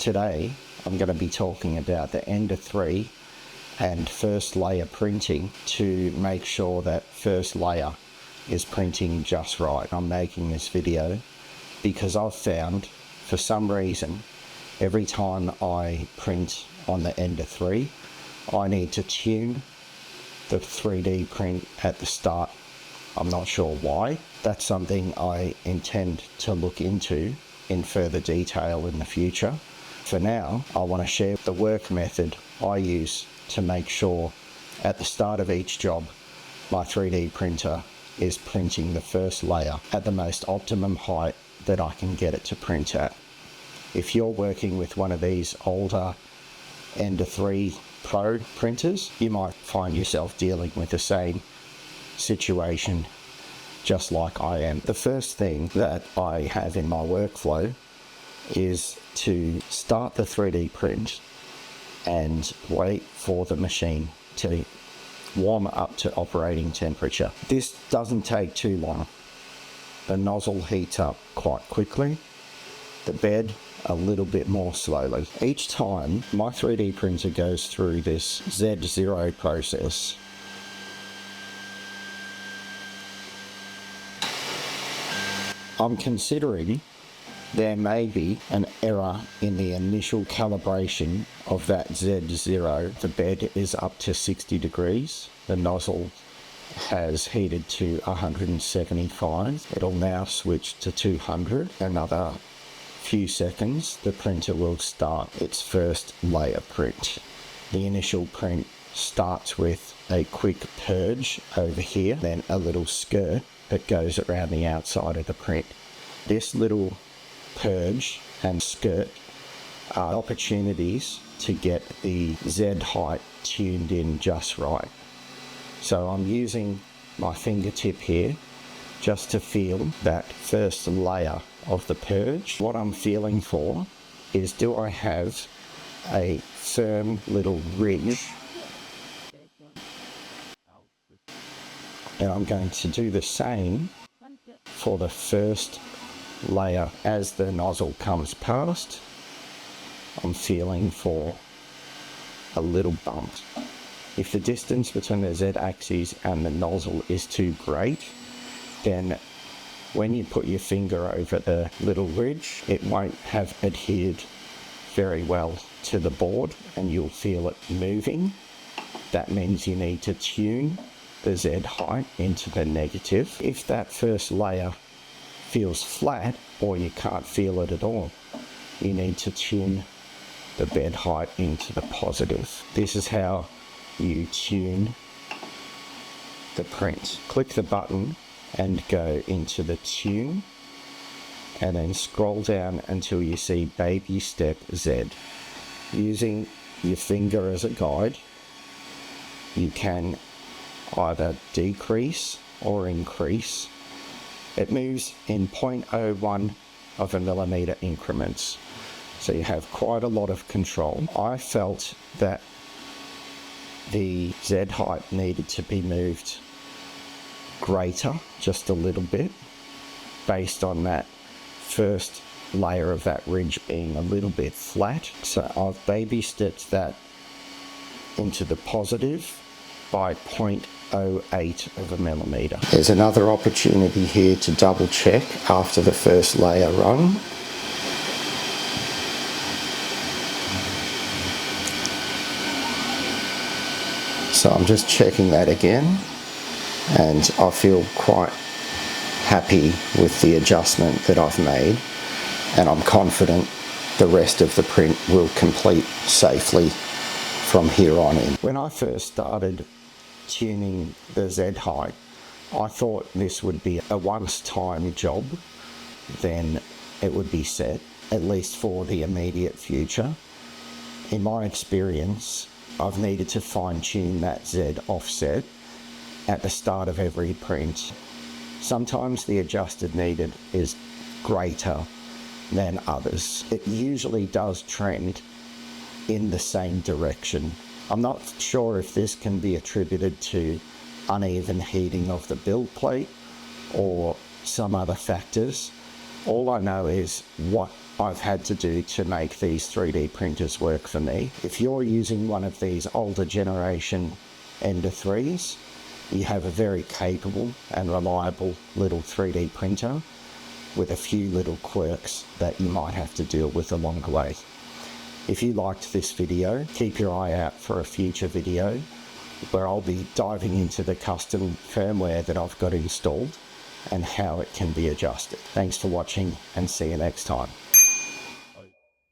Today I'm going to be talking about the Ender 3 and first layer printing to make sure that first layer is printing just right. I'm making this video because I've found, for some reason, every time I print on the Ender 3, I need to tune the 3D print at the start. I'm not sure why. That's something I intend to look into in further detail in the future. For now, I want to share the work method I use to make sure at the start of each job, my 3D printer is printing the first layer at the most optimum height that I can get it to print at. If you're working with one of these older Ender 3 Pro printers, you might find yourself dealing with the same situation just like I am. The first thing that I have in my workflow is to start the 3D print and wait for the machine to warm up to operating temperature. This doesn't take too long. The nozzle heats up quite quickly, the bed a little bit more slowly. Each time my 3D printer goes through this Z0 process, I'm considering there may be an error in the initial calibration of that Z0. The bed is up to 60 degrees. The nozzle has heated to 175. It'll now switch to 200. Another few seconds, the printer will start its first layer print. The initial print starts with a quick purge over here, then a little skirt that goes around the outside of the print. This little purge and skirt are opportunities to get the Z height tuned in just right. So I'm using my fingertip here just to feel that first layer of the purge. What I'm feeling for is, do I have a firm little ridge? And I'm going to do the same for the first layer. As the nozzle comes past, I'm feeling for a little bump. If the distance between the Z-axis and the nozzle is too great, then when you put your finger over the little ridge, it won't have adhered very well to the board and you'll feel it moving. That means you need to tune the Z height into the negative. If that first layer feels flat or you can't feel it at all, you need to tune the bed height into the positive. This is how you tune the print. Click the button and go into the tune and then scroll down until you see baby step Z. Using your finger as a guide, you can either decrease or increase. It moves in 0.01 of a millimeter increments, so you have quite a lot of control. I felt that the Z height needed to be moved greater, just a little bit, based on that first layer of that ridge being a little bit flat. So I've baby stepped that into the positive by 0.08 of a millimeter. There's another opportunity here to double check after the first layer run. So I'm just checking that again, and I feel quite happy with the adjustment that I've made, and I'm confident the rest of the print will complete safely from here on in. When I first started tuning the Z height, I thought this would be a once-time job, then it would be set, at least for the immediate future. In my experience, I've needed to fine-tune that Z offset at the start of every print. Sometimes the adjusted needed is greater than others. It usually does trend in the same direction. I'm not sure if this can be attributed to uneven heating of the build plate or some other factors. All I know is what I've had to do to make these 3D printers work for me. If you're using one of these older generation Ender 3s, you have a very capable and reliable little 3D printer with a few little quirks that you might have to deal with along the way. If you liked this video, keep your eye out for a future video where I'll be diving into the custom firmware that I've got installed and how it can be adjusted. Thanks for watching, and see you next time.